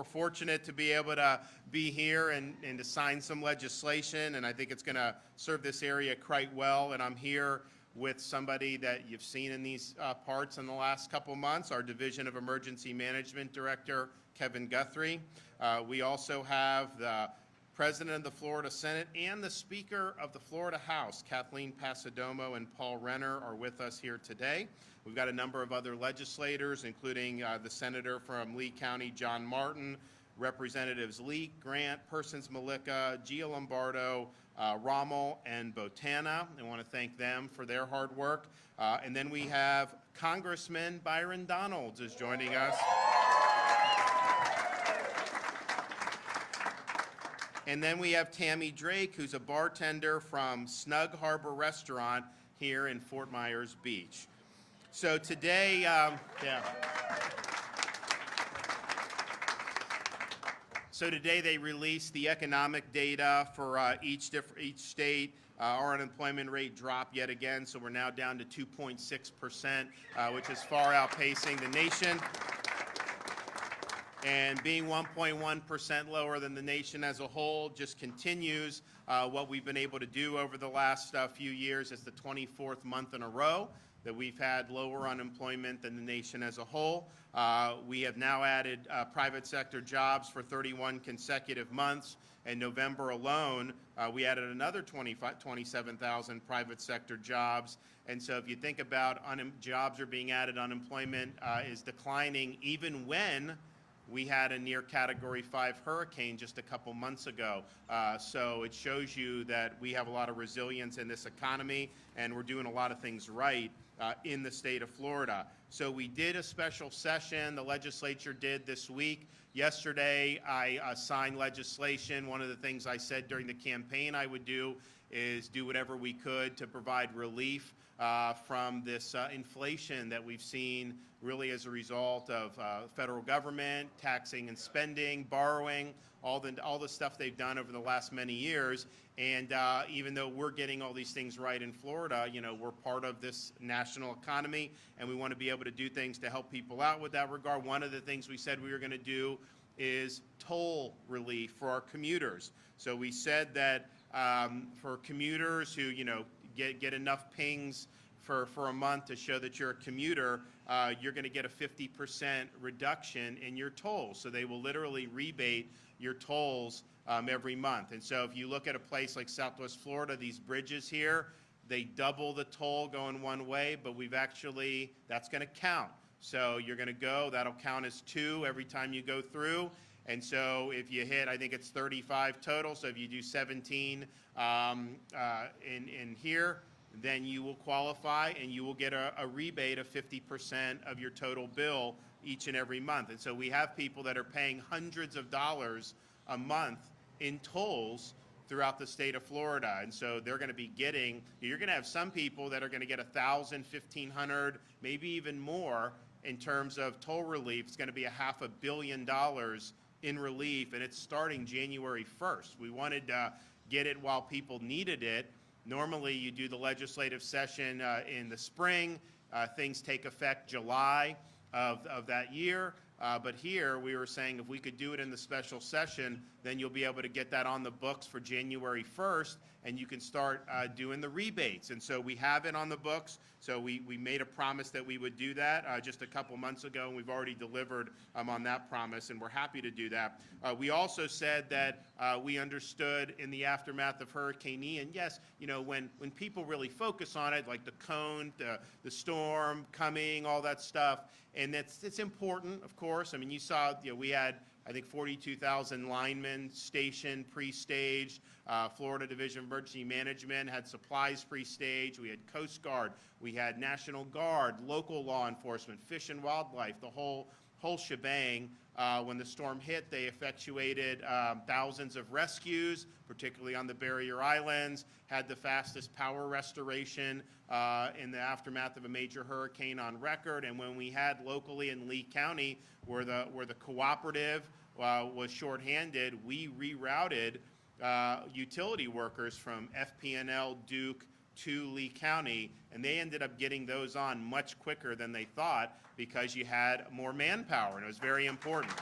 We're fortunate to be able to be here and to sign some legislation, and I think it's going to serve this area quite well. And I'm here with somebody that you've seen in these parts in the last couple months, our Division of Emergency Management Director, Kevin Guthrie. We also have the President of the Florida Senate and the Speaker of the Florida House, Kathleen Passidomo and Paul Renner, are with us here today. We've got a number of other legislators, including the Senator from Lee County, John Martin, Representatives Leak, Grant, Persons Malika, Gia Lombardo, Rommel, and Botana. I want to thank them for their hard work. And then we have Congressman Byron Donalds is joining us. And then we have Tammy Drake, who's a bartender from Snug Harbor Restaurant here in Fort Myers Beach. So today, So today they released the economic data for each state. Our unemployment rate dropped yet again, so we're now down to 2.6%, which is far outpacing the nation. And being 1.1% lower than the nation as a whole just continues what we've been able to do over the last few years. It's the 24th month in a row that we've had lower unemployment than the nation as a whole. We have now added private sector jobs for 31 consecutive months. In November alone, we added another 27,000 private sector jobs. And so if you think about jobs are being added, unemployment is declining even when we had a near Category 5 hurricane just a couple months ago. So it shows you that we have a lot of resilience in this economy, and we're doing a lot of things right in the state of Florida. So we did a special session, the legislature did this week. Yesterday, I signed legislation. One of the things I said during the campaign I would do is do whatever we could to provide relief from this inflation that we've seen really as a result of federal government, taxing and spending, borrowing, all the stuff they've done over the last many years. And even though we're getting all these things right in Florida, you know, we're part of this national economy, and we want to be able to do things to help people out with that regard. One of the things we said we were going to do is toll relief for our commuters. So we said that for commuters who, you know, get enough pings for a month to show that you're a commuter, you're going to get a 50% reduction in your tolls. So they will literally rebate your tolls every month. And so if you look at a place like Southwest Florida, these bridges here, they double the toll going one way, but that's going to count. So you're going to go, that'll count as 2 every time you go through. And so if you hit, I think it's 35 total, so if you do 17 in here, then you will qualify and you will get a rebate of 50% of your total bill each and every month. And so we have people that are paying hundreds of dollars a month in tolls throughout the state of Florida. And so they're going to be getting, you're going to have some people that are going to get $1,000, $1,500, maybe even more in terms of toll relief. It's going to be $500 million in relief, and it's starting January 1st. We wanted to get it while people needed it. Normally, you do the legislative session in the spring. Things take effect July of that year. But here, we were saying if we could do it in the special session, then you'll be able to get that on the books for January 1st, and you can start doing the rebates. And so we have it on the books. So we made a promise that we would do that just a couple months ago, and we've already delivered on that promise, and we're happy to do that. We also said that we understood in the aftermath of Hurricane Ian, yes, you know, when people really focus on it, like the cone, the storm coming, all that stuff, and it's important, of course. I mean, you saw, you know, we had, I think, 42,000 linemen stationed, pre-staged. Florida Division of Emergency Management had supplies pre-staged. We had Coast Guard. We had National Guard, local law enforcement, Fish and Wildlife, the whole shebang. When the storm hit, they effectuated thousands of rescues, particularly on the barrier islands, had the fastest power restoration in the aftermath of a major hurricane on record. And when we had locally in Lee County, where the cooperative was shorthanded, we rerouted utility workers from FP&L, Duke, to Lee County, and they ended up getting those on much quicker than they thought because you had more manpower, and it was very important.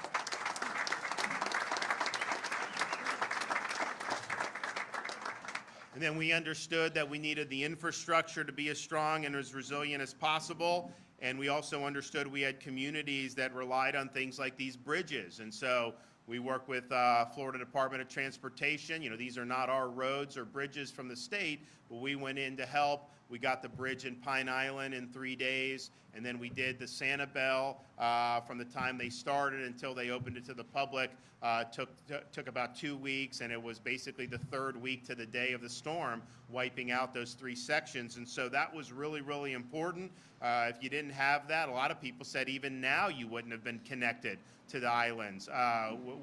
And then we understood that we needed the infrastructure to be as strong and as resilient as possible. And we also understood we had communities that relied on things like these bridges. And so we work with Florida Department of Transportation. You know, these are not our roads or bridges from the state, but we went in to help. We got the bridge in Pine Island in 3 days, and then we did the Sanibel from the time they started until they opened it to the public. Took about 2 weeks, and it was basically the third week to the day of the storm, wiping out those 3 sections. And so that was really, really important. If you didn't have that, a lot of people said even now you wouldn't have been connected to the islands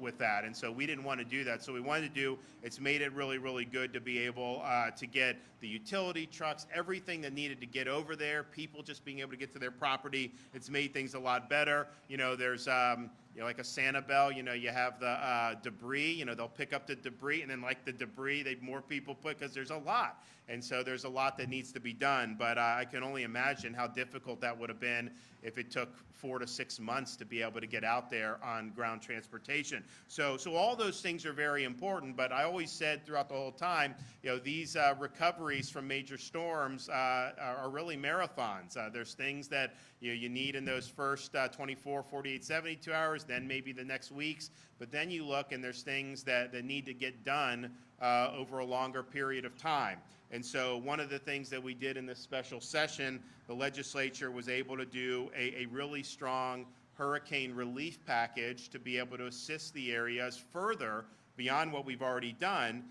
with that. And so we didn't want to do that. So we wanted to do, it's made it really, really good to be able to get the utility trucks, everything that needed to get over there, people just being able to get to their property. It's made things a lot better. You know, there's you know, like a Sanibel, you know, you have the debris, you know, they'll pick up the debris, and then like the debris, more people put, because there's a lot. And so there's a lot that needs to be done, but I can only imagine how difficult that would have been if it took 4 to 6 months to be able to get out there on ground transportation. So all those things are very important, but I always said throughout the whole time, you know, these recoveries from major storms are really marathons. There's things that you need in those first 24, 48, 72 hours, then maybe the next weeks, but then you look and there's things that need to get done over a longer period of time. And so one of the things that we did in this special session, the legislature was able to do a really strong hurricane relief package to be able to assist the areas further beyond what we've already done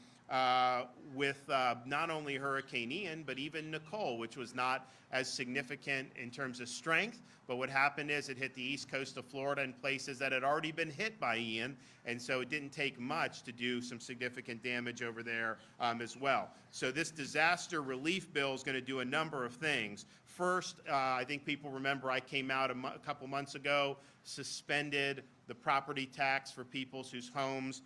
with not only Hurricane Ian, but even Nicole, which was not as significant in terms of strength. But what happened is it hit the east coast of Florida in places that had already been hit by Ian, and so it didn't take much to do some significant damage over there as well. So this disaster relief bill is going to do a number of things. First, I think people remember I came out a couple months ago, suspended the property tax for people whose homes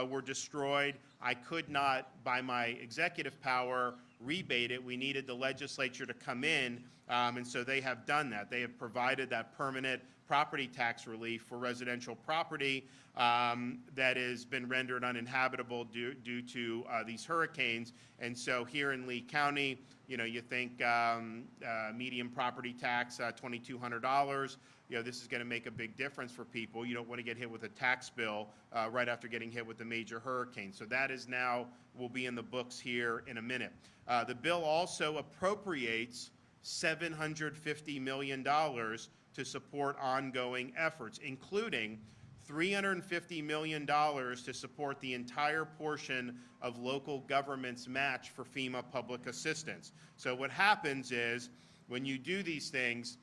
were destroyed. I could not, by my executive power, rebate it. We needed the legislature to come in, and so they have done that. They have provided that permanent property tax relief for residential property that has been rendered uninhabitable due to these hurricanes. And so here in Lee County, you know, you think median property tax, $2,200. You know, this is going to make a big difference for people. You don't want to get hit with a tax bill right after getting hit with a major hurricane. So that is now, will be in the books here in a minute. The bill also appropriates $750 million to support ongoing efforts, including $350 million to support the entire portion of local government's match for FEMA public assistance. So what happens is when you do these things,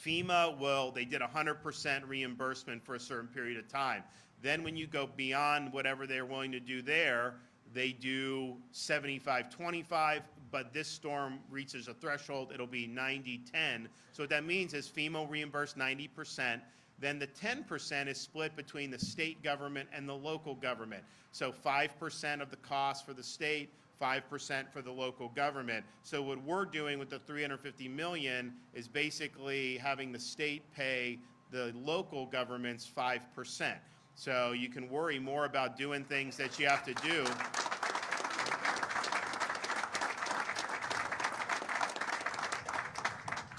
FEMA will, they did 100% reimbursement for a certain period of time. Then when you go beyond whatever they're willing to do there, they do 75-25, but this storm reaches a threshold, it'll be 90-10. So what that means is FEMA will reimburse 90%, then the 10% is split between the state government and the local government. So 5% of the cost for the state, 5% for the local government. So what we're doing with the $350 million is basically having the state pay the local government's 5%. So you can worry more about doing things that you have to do.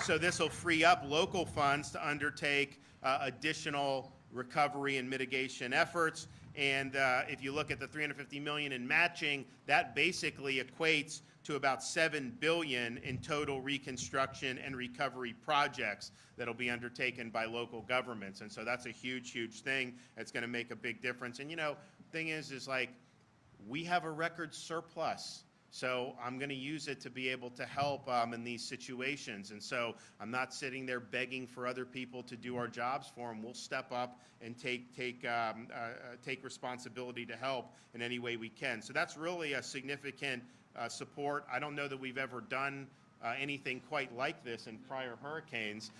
So this will free up local funds to undertake additional recovery and mitigation efforts. And if you look at the $350 million in matching, that basically equates to about $7 billion in total reconstruction and recovery projects that'll be undertaken by local governments. And so that's a huge, huge thing. It's going to make a big difference. And you know, thing is like we have a record surplus. So I'm going to use it to be able to help in these situations. And so I'm not sitting there begging for other people to do our jobs for them. We'll step up and take responsibility to help in any way we can. So that's really a significant support. I don't know that we've ever done anything quite like this in prior hurricanes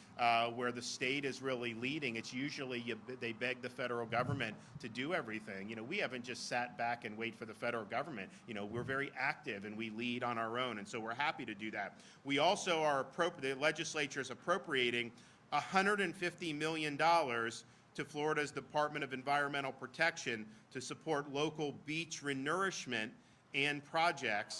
where the state is really leading. It's usually they beg the federal government to do everything. You know, we haven't just sat back and wait for the federal government. You know, we're very active and we lead on our own, and so we're happy to do that. We also are, the legislature is appropriating $150 million to Florida's Department of Environmental Protection to support local beach renourishment and projects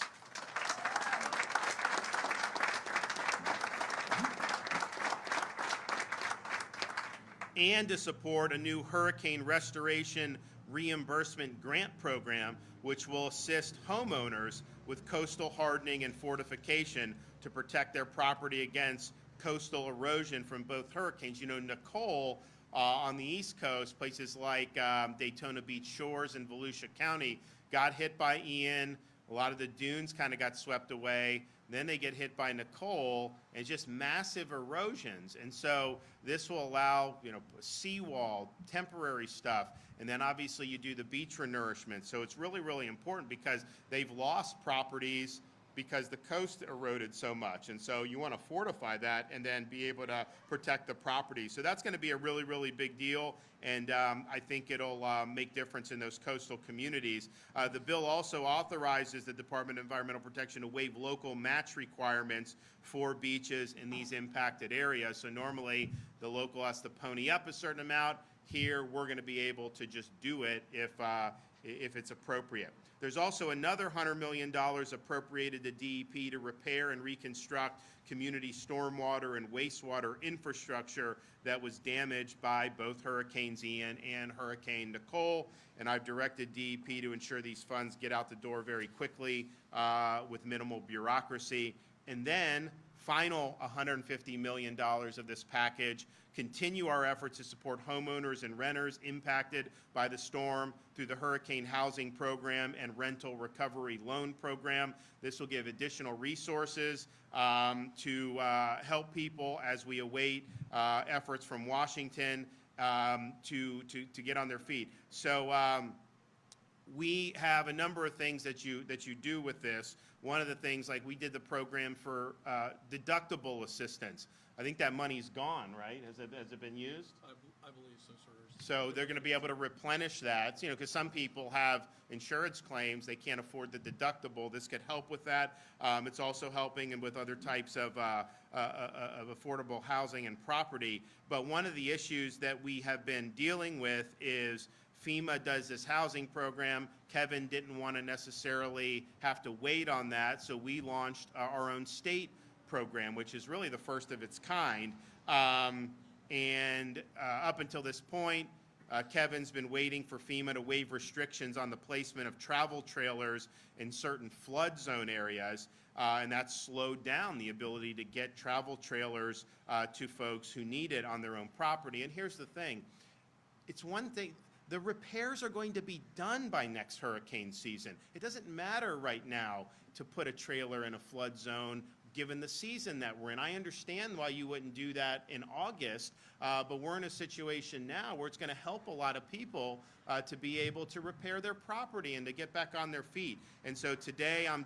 and to support a new hurricane restoration reimbursement grant program, which will assist homeowners with coastal hardening and fortification to protect their property against coastal erosion from both hurricanes. You know, Nicole on the East Coast, places like Daytona Beach Shores and Volusia County got hit by Ian. A lot of the dunes kind of got swept away. Then they get hit by Nicole, and just massive erosions. And so this will allow, you know, seawall, temporary stuff, and then obviously you do the beach renourishment. So it's really, really important because they've lost properties because the coast eroded so much. And so you want to fortify that and then be able to protect the property. So that's going to be a really, really big deal. And I think it'll make difference in those coastal communities. The bill also authorizes the Department of Environmental Protection to waive local match requirements for beaches in these impacted areas. So normally the local has to pony up a certain amount. Here we're going to be able to just do it if it's appropriate. There's also another $100 million appropriated to DEP to repair and reconstruct community stormwater and wastewater infrastructure that was damaged by both Hurricanes Ian and Hurricane Nicole. And I've directed DEP to ensure these funds get out the door very quickly with minimal bureaucracy. And then final $150 million of this package, continue our efforts to support homeowners and renters impacted by the storm through the Hurricane Housing Program and Rental Recovery Loan Program. This will give additional resources to help people as we await efforts from Washington to get on their feet. So we have a number of things that you do with this. One of the things, like we did the program for deductible assistance. I think that money's gone, right? Has it been used? I believe so, sir. So they're going to be able to replenish that, you know, because some people have insurance claims, they can't afford the deductible. This could help with that. It's also helping with other types of affordable housing and property. But one of the issues that we have been dealing with is FEMA does this housing program. Kevin didn't want to necessarily have to wait on that, so we launched our own state program, which is really the first of its kind. And up until this point, Kevin's been waiting for FEMA to waive restrictions on the placement of travel trailers in certain flood zone areas, and that's slowed down the ability to get travel trailers to folks who need it on their own property. And here's the thing. It's one thing. The repairs are going to be done by next hurricane season. It doesn't matter right now to put a trailer in a flood zone given the season that we're in. I understand why you wouldn't do that in August, but we're in a situation now where it's going to help a lot of people to be able to repair their property and to get back on their feet. And so today I'm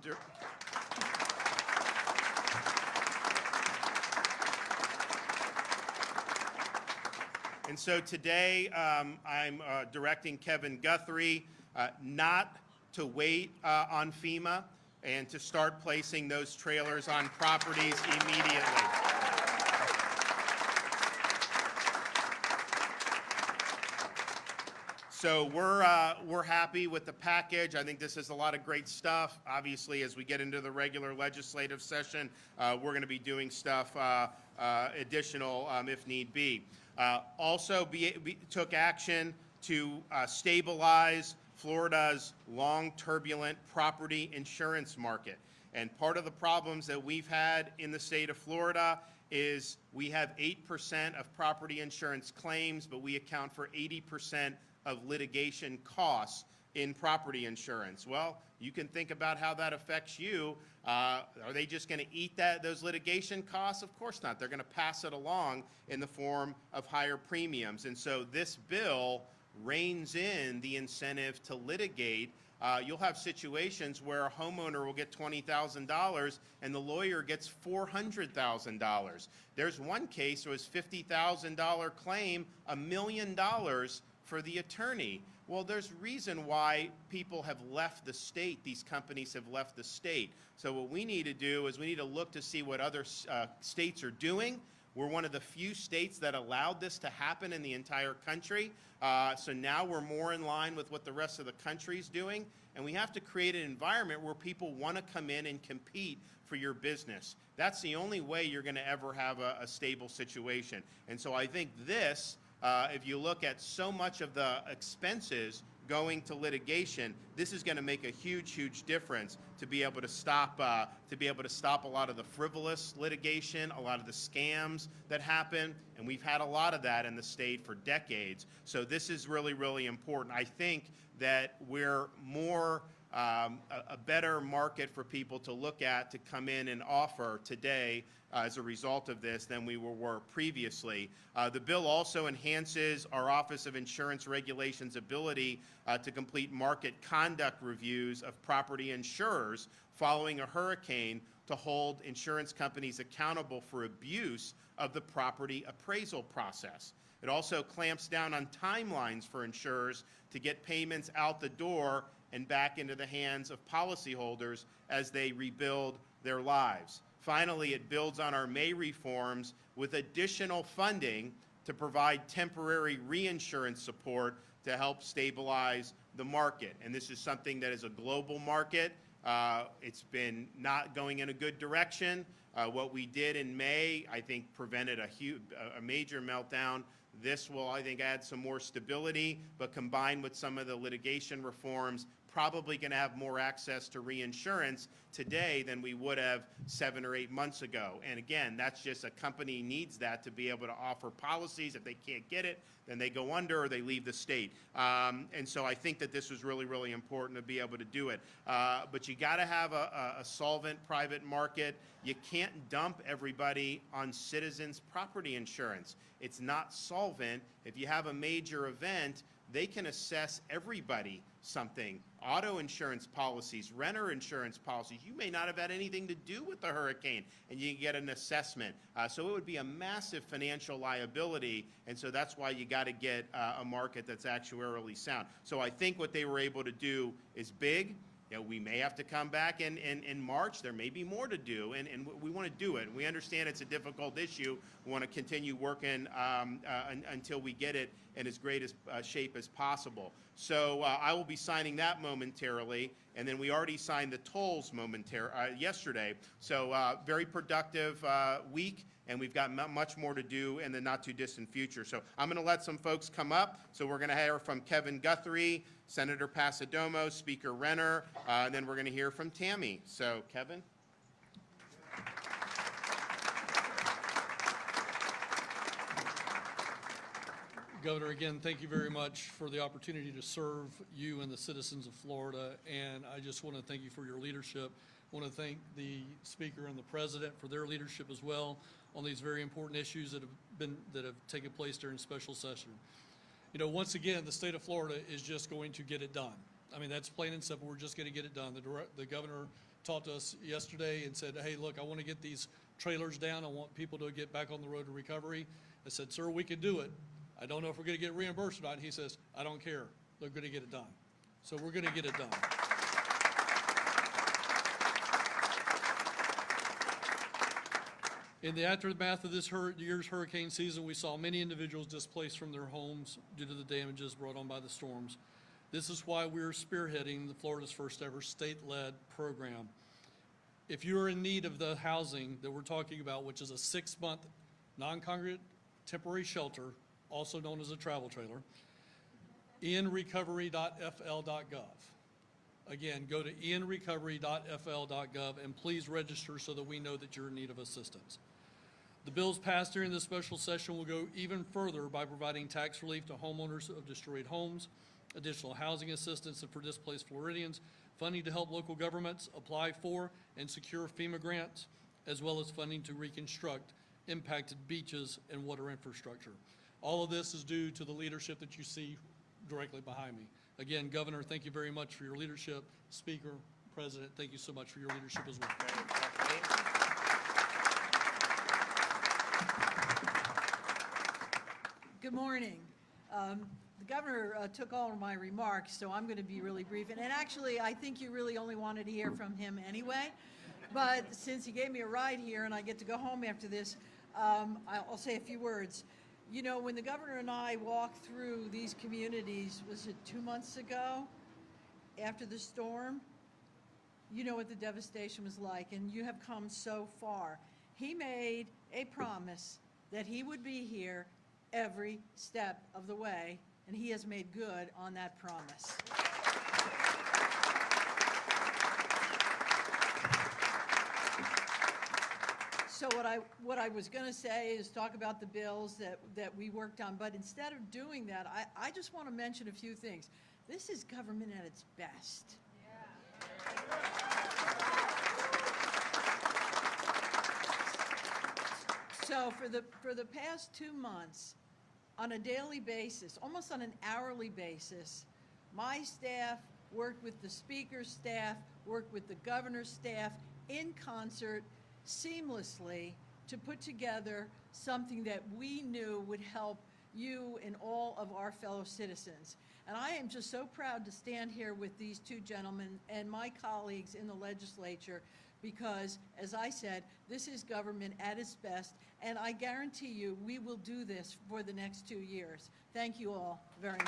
I'm directing Kevin Guthrie not to wait on FEMA and to start placing those trailers on properties immediately. So we're happy with the package. I think this is a lot of great stuff. Obviously, as we get into the regular legislative session, we're going to be doing stuff additional if need be. Also took action to stabilize Florida's long, turbulent property insurance market. And part of the problems that we've had in the state of Florida is we have 8% of property insurance claims, but we account for 80% of litigation costs in property insurance. Well, you can think about how that affects you. Are they just going to eat those litigation costs? Of course not. They're going to pass it along in the form of higher premiums. And so this bill reins in the incentive to litigate. You'll have situations where a homeowner will get $20,000 and the lawyer gets $400,000. There's one case where it was $50,000 claim, $1 million for the attorney. Well, there's reason why people have left the state. These companies have left the state. So what we need to do is we need to look to see what other states are doing. We're one of the few states that allowed this to happen in the entire country. So now we're more in line with what the rest of the country's doing. And we have to create an environment where people want to come in and compete for your business. That's the only way you're going to ever have a stable situation. And so I think this if you look at so much of the expenses going to litigation, this is going to make a huge, huge difference to be able to stop a lot of the frivolous litigation, a lot of the scams that happen, and we've had a lot of that in the state for decades. So this is really, really important. I think that we're more a better market for people to look at to come in and offer today as a result of this than we were previously. The bill also enhances our Office of Insurance Regulations' ability to complete market conduct reviews of property insurers following a hurricane to hold insurance companies accountable for abuse of the property appraisal process. It also clamps down on timelines for insurers to get payments out the door and back into the hands of policyholders as they rebuild their lives. Finally, it builds on our May reforms with additional funding to provide temporary reinsurance support to help stabilize the market. And this is something that is a global market. It's been not going in a good direction. What we did in May, I think, prevented a major meltdown. This will, I think, add some more stability, but combined with some of the litigation reforms, probably going to have more access to reinsurance today than we would have 7 or 8 months ago. And again, that's just a company needs that to be able to offer policies. If they can't get it, then they go under or they leave the state. And so I think that this was really, really important to be able to do it. But you got to have a solvent private market. You can't dump everybody on Citizens property insurance. It's not solvent. If you have a major event, they can assess everybody something. Auto insurance policies, renter insurance policies, you may not have had anything to do with the hurricane, and you get an assessment. So it would be a massive financial liability, and so that's why you got to get a market that's actuarially sound. So I think what they were able to do is big. You know, we may have to come back in March. There may be more to do, and we want to do it. We understand it's a difficult issue. We want to continue working until we get it in as great a shape as possible. So I will be signing that momentarily, and then we already signed the tolls yesterday. So very productive week, and we've got much more to do in the not-too-distant future. So I'm going to let some folks come up. So we're going to hear from Kevin Guthrie, Senator Pasadomo, Speaker Renner, and then we're going to hear from Tammy. So, Kevin. Governor, again, thank you very much for the opportunity to serve you and the citizens of Florida, and I just want to thank you for your leadership. I want to thank the Speaker and the President for their leadership as well on these very important issues that have taken place during special session. You know, once again, the state of Florida is just going to get it done. I mean, that's plain and simple. We're just going to get it done. The governor talked to us yesterday and said, hey, look, I want to get these trailers down. I want people to get back on the road to recovery. I said, sir, we can do it. I don't know if we're going to get reimbursed or not. And he says, I don't care. They're going to get it done. So we're going to get it done. In the aftermath of this year's hurricane season, we saw many individuals displaced from their homes due to the damages brought on by the storms. This is why we're spearheading Florida's first ever state-led program. If you're in need of the housing that we're talking about, which is a 6-month non-congregate temporary shelter, also known as a travel trailer, inrecovery.fl.gov. Again, go to inrecovery.fl.gov and please register so that we know that you're in need of assistance. The bills passed during this special session will go even further by providing tax relief to homeowners of destroyed homes, additional housing assistance for displaced Floridians, funding to help local governments apply for and secure FEMA grants, as well as funding to reconstruct impacted beaches and water infrastructure. All of this is due to the leadership that you see directly behind me. Again, Governor, thank you very much for your leadership. Speaker, President, thank you so much for your leadership as well. Good morning. The governor took all of my remarks, so I'm going to be really brief. And actually, I think you really only wanted to hear from him anyway. But since he gave me a ride here and I get to go home after this, I'll say a few words. You know, when the governor and I walked through these communities, was it 2 months ago, after the storm? You know what the devastation was like, and you have come so far. He made a promise that he would be here every step of the way, and he has made good on that promise. So what I was going to say is talk about the bills that we worked on, but instead of doing that, I just want to mention a few things. This is government at its best. So for the past 2 months, on a daily basis, almost on an hourly basis, my staff worked with the speaker's staff, worked with the governor's staff in concert, seamlessly, to put together something that we knew would help you and all of our fellow citizens. And I am just so proud to stand here with these two gentlemen and my colleagues in the legislature, because, as I said, this is government at its best, and I guarantee you we will do this for the next 2 years. Thank you all very much.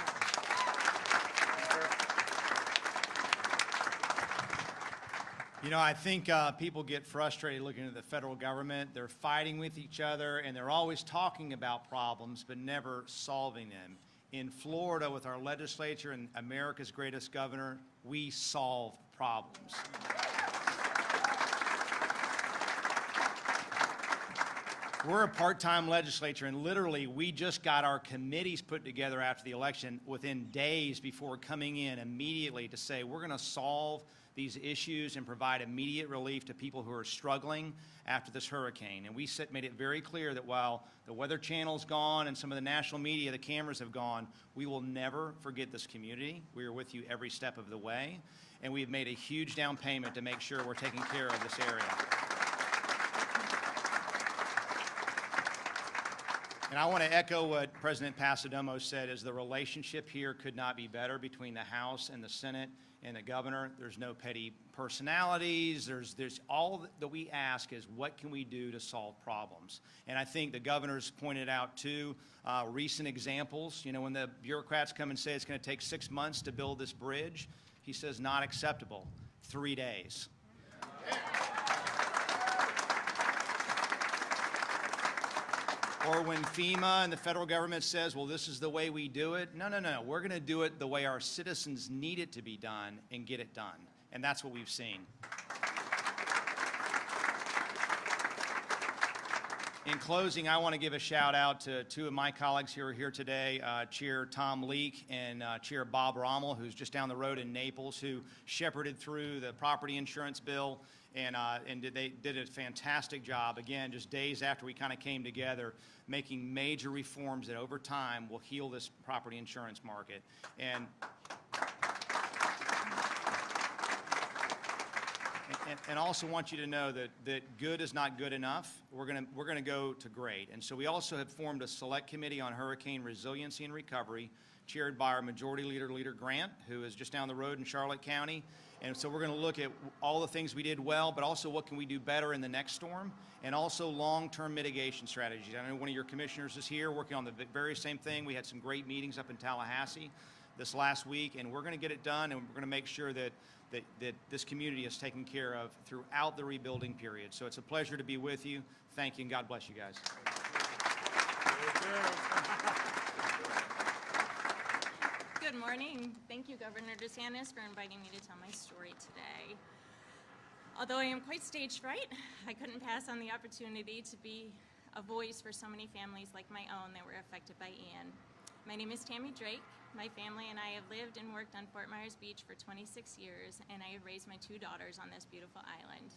You know, I think people get frustrated looking at the federal government. They're fighting with each other, and they're always talking about problems, but never solving them. In Florida, with our legislature and America's greatest governor, we solve problems. We're a part-time legislature, and literally we just got our committees put together after the election within days before coming in immediately to say we're going to solve these issues and provide immediate relief to people who are struggling after this hurricane. And we made it very clear that while the Weather Channel's gone and some of the national media, the cameras have gone, we will never forget this community. We are with you every step of the way, and we've made a huge down payment to make sure we're taking care of this area. And I want to echo what President Pasadomo said, is the relationship here could not be better between the House and the Senate and the governor. There's no petty personalities. There's all that we ask is what can we do to solve problems? And I think the governor's pointed out too recent examples. You know, when the bureaucrats come and say it's going to take 6 months to build this bridge, he says not acceptable, 3 days. Or when FEMA and the federal government says, well, this is the way we do it. No, no, no. We're going to do it the way our citizens need it to be done and get it done. And that's what we've seen. In closing, I want to give a shout out to two of my colleagues who are here today, Chair Tom Leake and Chair Bob Rommel, who's just down the road in Naples, who shepherded through the property insurance bill. And they did a fantastic job, again, just days after we kind of came together, making major reforms that over time will heal this property insurance market. And also want you to know that good is not good enough. We're gonna go to great. And so we also have formed a select committee on hurricane resiliency and recovery, chaired by our Majority Leader, Leader Grant, who is just down the road in Charlotte County. And so we're going to look at all the things we did well, but also what can we do better in the next storm, and also long-term mitigation strategies. I know one of your commissioners is here working on the very same thing. We had some great meetings up in Tallahassee this last week, and we're going to get it done, and we're going to make sure that this community is taken care of throughout the rebuilding period. So it's a pleasure to be with you. Thank you, and God bless you guys. Good morning. Thank you, Governor DeSantis, for inviting me to tell my story today. Although I am quite stage fright, I couldn't pass on the opportunity to be a voice for so many families like my own that were affected by Ian. My name is Tammy Drake. My family and I have lived and worked on Fort Myers Beach for 26 years, and I have raised my 2 daughters on this beautiful island.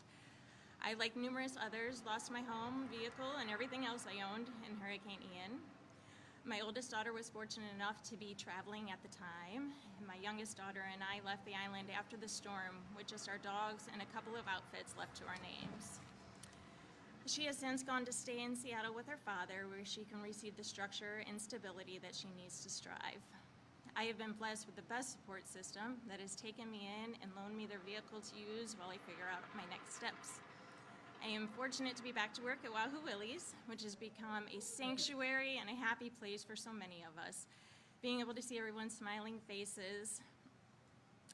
I, like numerous others, lost my home, vehicle, and everything else I owned in Hurricane Ian. My oldest daughter was fortunate enough to be traveling at the time. My youngest daughter and I left the island after the storm with just our dogs and a couple of outfits left to our names. She has since gone to stay in Seattle with her father, where she can receive the structure and stability that she needs to strive. I have been blessed with the best support system that has taken me in and loaned me their vehicle to use while I figure out my next steps. I am fortunate to be back to work at Wahoo Willie's, which has become a sanctuary and a happy place for so many of us. Being able to see everyone's smiling faces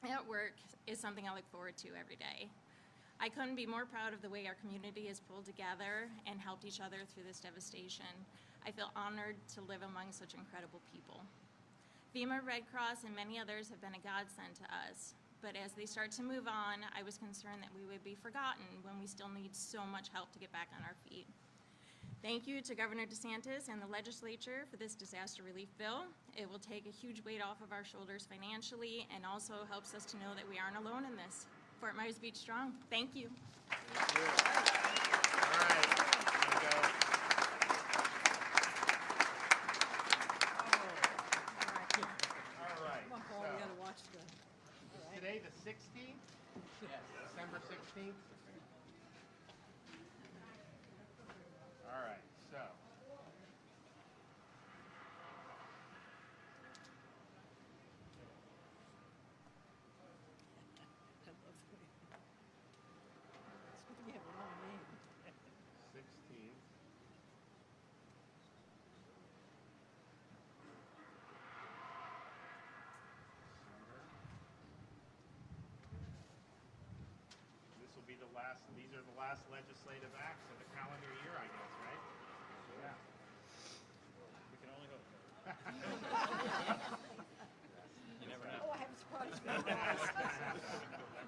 at work is something I look forward to every day. I couldn't be more proud of the way our community has pulled together and helped each other through this devastation. I feel honored to live among such incredible people. FEMA, Red Cross, and many others have been a godsend to us, but as they start to move on, I was concerned that we would be forgotten when we still need so much help to get back on our feet. Thank you to Governor DeSantis and the legislature for this disaster relief bill. It will take a huge weight off of our shoulders financially and also helps us to know that we aren't alone in this. Fort Myers Beach strong. Thank you. All right. Here we go. All right. Come on, Paul, we gotta watch the, Is today the 16th? Yes. December 16th? All right, so. it's good to have a long name. 16th. This will be the last, these are the last legislative acts of the calendar year, I guess, right? Yeah. We can only hope. You never know. Oh, I have a surprise for you guys.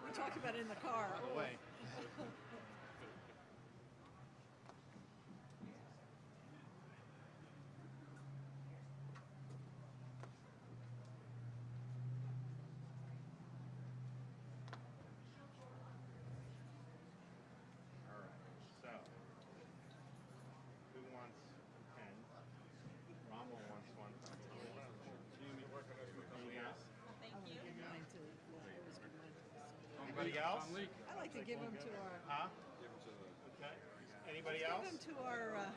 We talked about it in the car. Oh. Away. All right, so, who wants a pen? Rommel wants one. Anything else? Thank I would you. give mine to, yeah, I always give mine to. Anybody else? I like to give them to our, Huh? Okay. Anybody give else? them to our,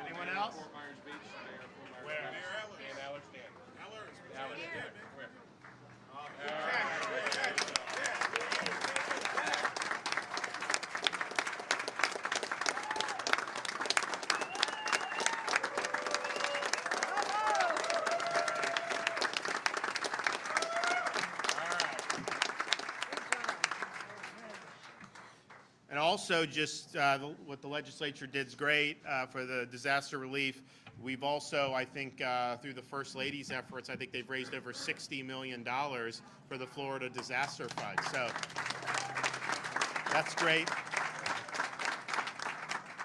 Anyone else? Fort Myers Beach, Mayor Fort Myers Where? Beach. Dan Alexander. Here. Where? And also, just what the legislature did is great for the disaster relief. We've also, I think, through the First Lady's efforts, I think they've raised over $60 million for the Florida Disaster Fund. So that's great.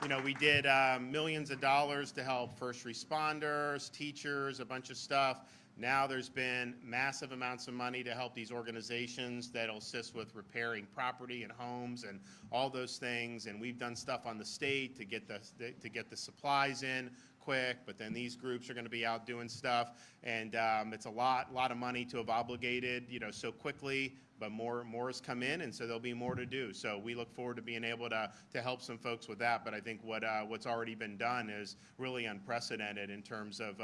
You know, we did millions of dollars to help first responders, teachers, a bunch of stuff. Now there's been massive amounts of money to help these organizations that'll assist with repairing property and homes and all those things. And we've done stuff on the state to get the supplies in quick. But then these groups are going to be out doing stuff, and it's a lot of money to have obligated, you know, so quickly. But more has come in, and so there'll be more to do. So we look forward to being able to help some folks with that. But I think what's already been done is really unprecedented in terms of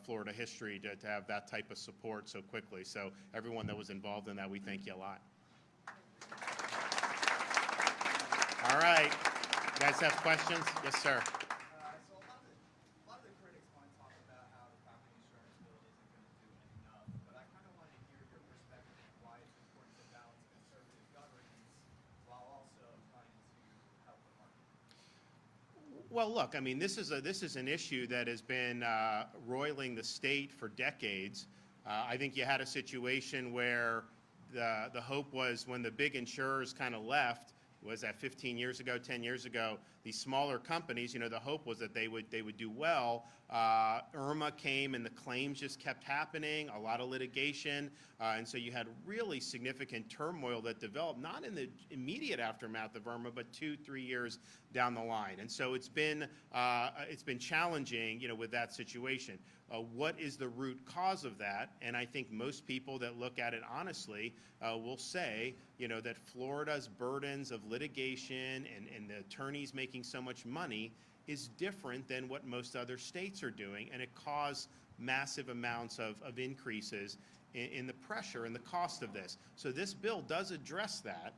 Florida history to have that type of support so quickly. So everyone that was involved in that, we thank you a lot. All right, you guys have questions? Yes, sir. So a lot of the critics want to talk about how the property insurance bill isn't going to do enough, but I kind of want to hear your perspective of why it's important to balance conservative governance while also trying to help the market. Well, look, I mean, this is an issue that has been roiling the state for decades. I think you had a situation where the hope was when the big insurers kind of left, was that 15 years ago, 10 years ago, these smaller companies, you know, the hope was that they would do well. Irma came and the claims just kept happening, a lot of litigation, and so you had really significant turmoil that developed, not in the immediate aftermath of Irma, but 2-3 years down the line. And so it's been challenging, you know, with that situation. What is the root cause of that? And I think most people that look at it honestly will say, you know, that Florida's burdens of litigation and the attorneys making so much money is different than what most other states are doing, and it caused massive amounts of increases in the pressure and the cost of this. So this bill does address that.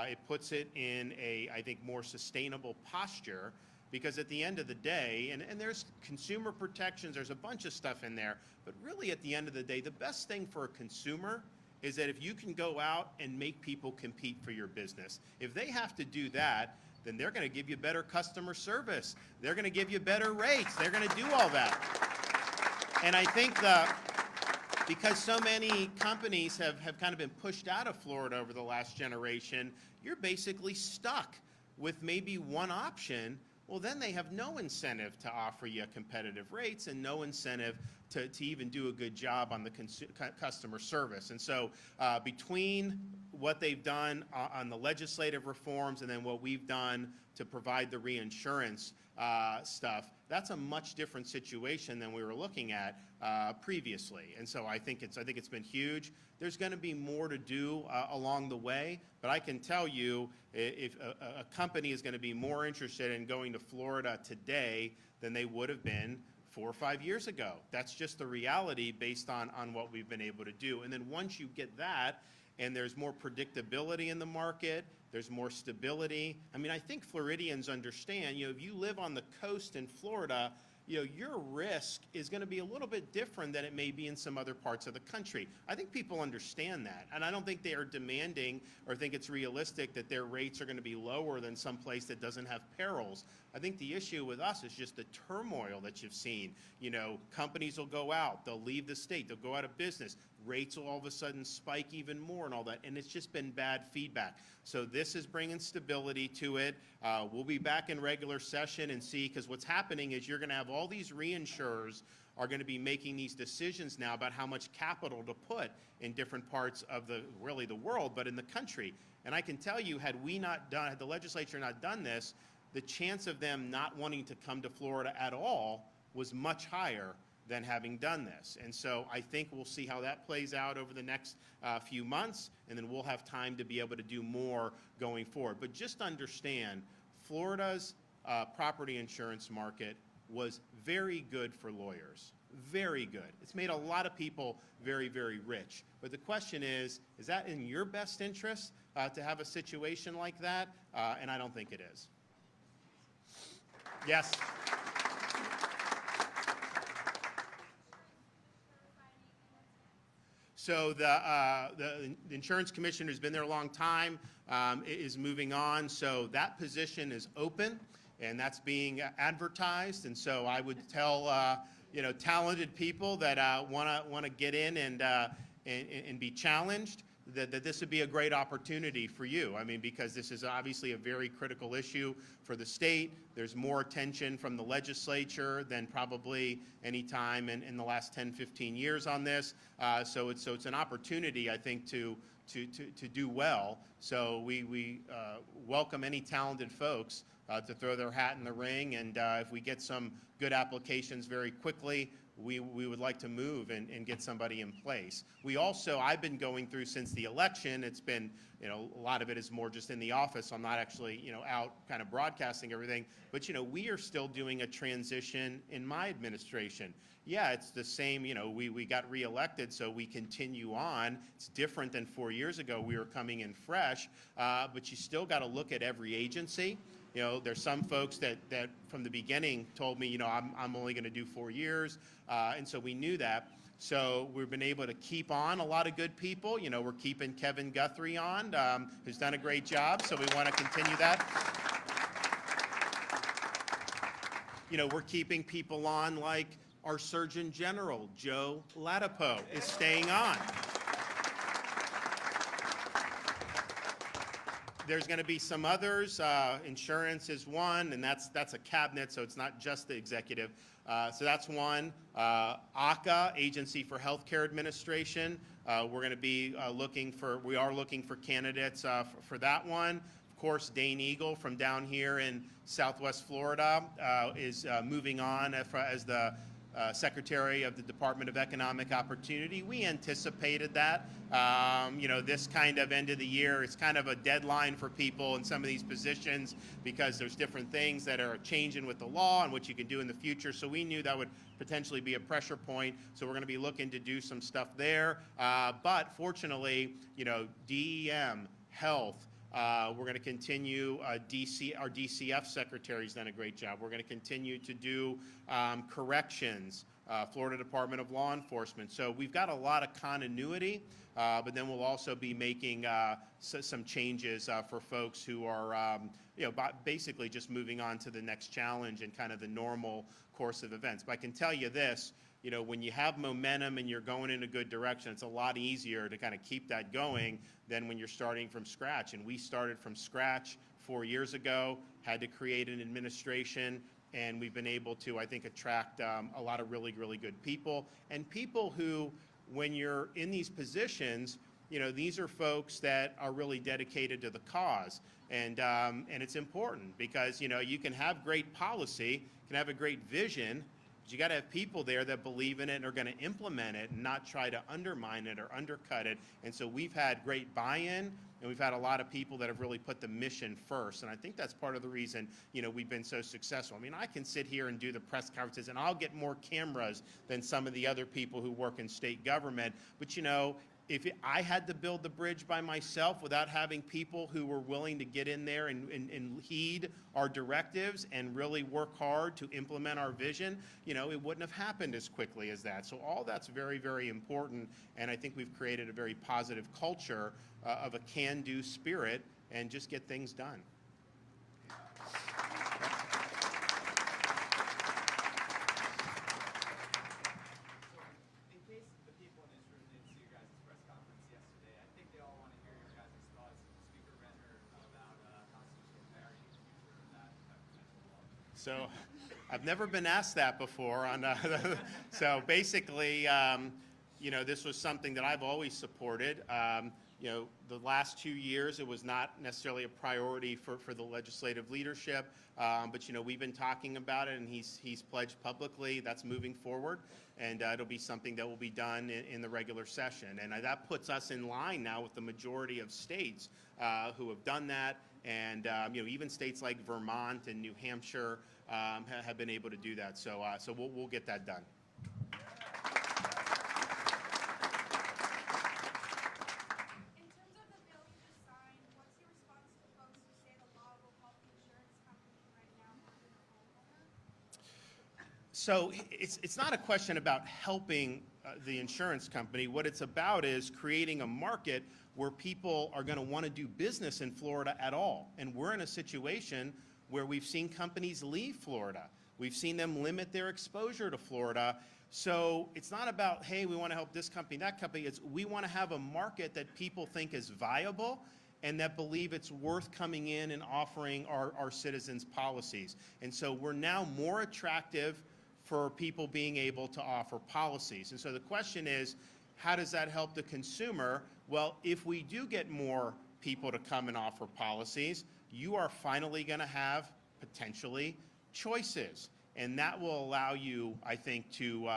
It puts it in a, I think, more sustainable posture, because at the end of the day, and there's consumer protections, there's a bunch of stuff in there, but really at the end of the day, the best thing for a consumer is that if you can go out and make people compete for your business, if they have to do that, then they're going to give you better customer service. They're going to give you better rates. They're going to do all that. And I think because so many companies have kind of been pushed out of Florida over the last generation, you're basically stuck with maybe one option. Well, then they have no incentive to offer you competitive rates and no incentive to even do a good job on the customer service. And so between what they've done on the legislative reforms and then what we've done to provide the reinsurance stuff, that's a much different situation than we were looking at previously. And so I think it's been huge. There's going to be more to do along the way, but I can tell you if a company is going to be more interested in going to Florida today than they would have been 4 or 5 years ago. That's just the reality based on what we've been able to do. And then once you get that, and there's more predictability in the market, there's more stability. I mean, I think Floridians understand, if you live on the coast in Florida, your risk is going to be a little bit different than it may be in some other parts of the country. I think people understand that, and I don't think they are demanding or think it's realistic that their rates are going to be lower than some place that doesn't have perils. I think the issue with us is just the turmoil that you've seen. Companies will go out, they'll leave the state, they'll go out of business. Rates will all of a sudden spike even more and all that, and it's just been bad feedback. So this is bringing stability to it. We'll be back in regular session and see, because what's happening is you're going to have all these reinsurers are going to be making these decisions now about how much capital to put in different parts of the world, but in the country. And I can tell you, had the legislature not done this, the chance of them not wanting to come to Florida at all was much higher than having done this. And so I think we'll see how that plays out over the next few months, and then we'll have time to be able to do more going forward. But just understand, Florida's property insurance market was very good for lawyers, very good. It's made a lot of people very, very rich. But the question is that in your best interest to have a situation like that? And I don't think it is. Yes. So the insurance commissioner who's been there a long time is moving on. So that position is open, and that's being advertised. And so I would tell talented people that want to get in and be challenged that this would be a great opportunity for you. I mean, because this is obviously a very critical issue for the state. There's more attention from the legislature than probably any time in the last 10, 15 years on this. So it's an opportunity, I think, to do well. So we welcome any talented folks to throw their hat in the ring. And if we get some good applications very quickly, we would like to move and get somebody in place. I've been going through since the election. It's been, a lot of it is more just in the office. I'm not actually, out kind of broadcasting everything. But, we are still doing a transition in my administration. Yeah, it's the same, we got reelected, so we continue on. It's different than 4 years ago. We were coming in fresh, but you still got to look at every agency. There's some folks that from the beginning told me, I'm only going to do 4 years. And so we knew that. So we've been able to keep on a lot of good people. We're keeping Kevin Guthrie on, who's done a great job. So we want to continue that. We're keeping people on like our Surgeon General, Joe Latipo, is staying on. There's going to be some others. Insurance is one, and that's a cabinet, so it's not just the executive. So that's one. ACA, Agency for Healthcare Administration. We're going to be looking for candidates for that one. Of course, Dane Eagle from down here in Southwest Florida is moving on as the Secretary of the Department of Economic Opportunity. We anticipated that. This kind of end of the year, it's kind of a deadline for people in some of these positions because there's different things that are changing with the law and what you can do in the future. So we knew that would potentially be a pressure point. So we're going to be looking to do some stuff there. But fortunately, DEM, health, we're going to continue our DCF secretary's done a great job. We're going to continue to do corrections. Florida Department of Law Enforcement. So we've got a lot of continuity, but then we'll also be making some changes for folks who are, basically just moving on to the next challenge and kind of the normal course of events. But I can tell you this, when you have momentum and you're going in a good direction, it's a lot easier to kind of keep that going than when you're starting from scratch. And we started from scratch 4 years ago, had to create an administration, and we've been able to, I think, attract a lot of really, really good people. And people who, when you're in these positions, these are folks that are really dedicated to the cause. And it's important because, you can have great policy, can have a great vision, but you got to have people there that believe in it and are going to implement it and not try to undermine it or undercut it. And so we've had great buy-in, and we've had a lot of people that have really put the mission first. And I think that's part of the reason, we've been so successful. I mean, I can sit here and do the press conferences, and I'll get more cameras than some of the other people who work in state government. But, if I had to build the bridge by myself without having people who were willing to get in there and heed our directives and really work hard to implement our vision, it wouldn't have happened as quickly as that. So all that's very, very important, and I think we've created a very positive culture of a can-do spirit and just get things done. In case the people in this room didn't see your guys' press conference yesterday, I think they all want to hear your guys' thoughts, Speaker Renner, about constitutional parity in the future of that potential law. So I've never been asked that before. So basically, this was something that I've always supported. The last 2 years, it was not necessarily a priority for the legislative leadership, but we've been talking about it, and he's pledged publicly that's moving forward, and it'll be something that will be done in the regular session. And that puts us in line now with the majority of states who have done that, and even states like Vermont and New Hampshire have been able to do that. So we'll get that done. So it's not a question about helping the insurance company. What it's about is creating a market where people are going to want to do business in Florida at all. And we're in a situation where we've seen companies leave Florida. We've seen them limit their exposure to Florida. So it's not about, hey, we want to help this company, that company. It's we want to have a market that people think is viable and that believe it's worth coming in and offering our citizens policies. And so we're now more attractive for people being able to offer policies. And so the question is, how does that help the consumer? Well, if we do get more people to come and offer policies, you are finally going to have potentially choices. And that will allow you, I think, to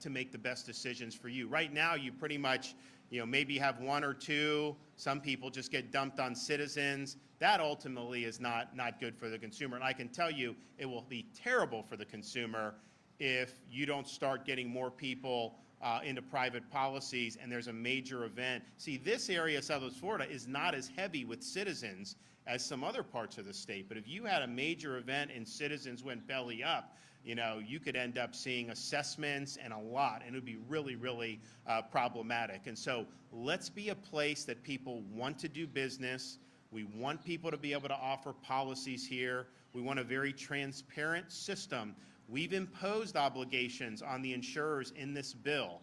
make the best decisions for you. Right now, you pretty much, maybe have one or two. Some people just get dumped on citizens. That ultimately is not good for the consumer. And I can tell you, it will be terrible for the consumer if you don't start getting more people into private policies and there's a major event. See, this area, Southwest Florida, is not as heavy with citizens as some other parts of the state. But if you had a major event and citizens went belly up, you could end up seeing assessments and a lot, and it would be really, really problematic. And so let's be a place that people want to do business. We want people to be able to offer policies here. We want a very transparent system. We've imposed obligations on the insurers in this bill,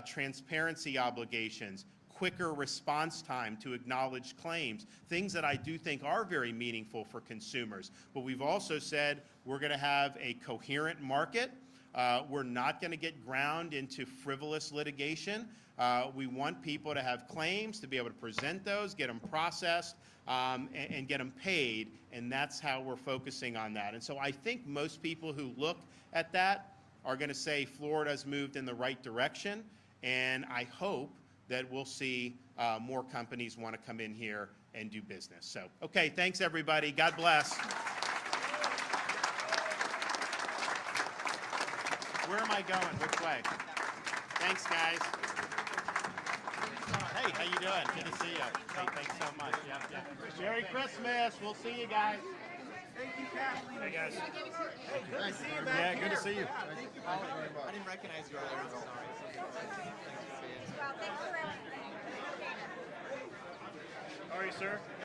transparency obligations, quicker response time to acknowledge claims, things that I do think are very meaningful for consumers. But we've also said we're going to have a coherent market. We're not going to get ground into frivolous litigation. We want people to have claims, to be able to present those, get them processed, and get them paid, and that's how we're focusing on that. And so I think most people who look at that are going to say Florida's moved in the right direction, and I hope that we'll see more companies want to come in here and do business. So, okay, thanks everybody. God bless. Where am I going? Which way? Thanks, guys. Hey, how you doing? Good to see you. Hey, thanks so much. Yeah. Merry Christmas. We'll see you guys. Hey, guys. Yeah, good to see you. I didn't recognize you earlier. Sorry. How are you, sir?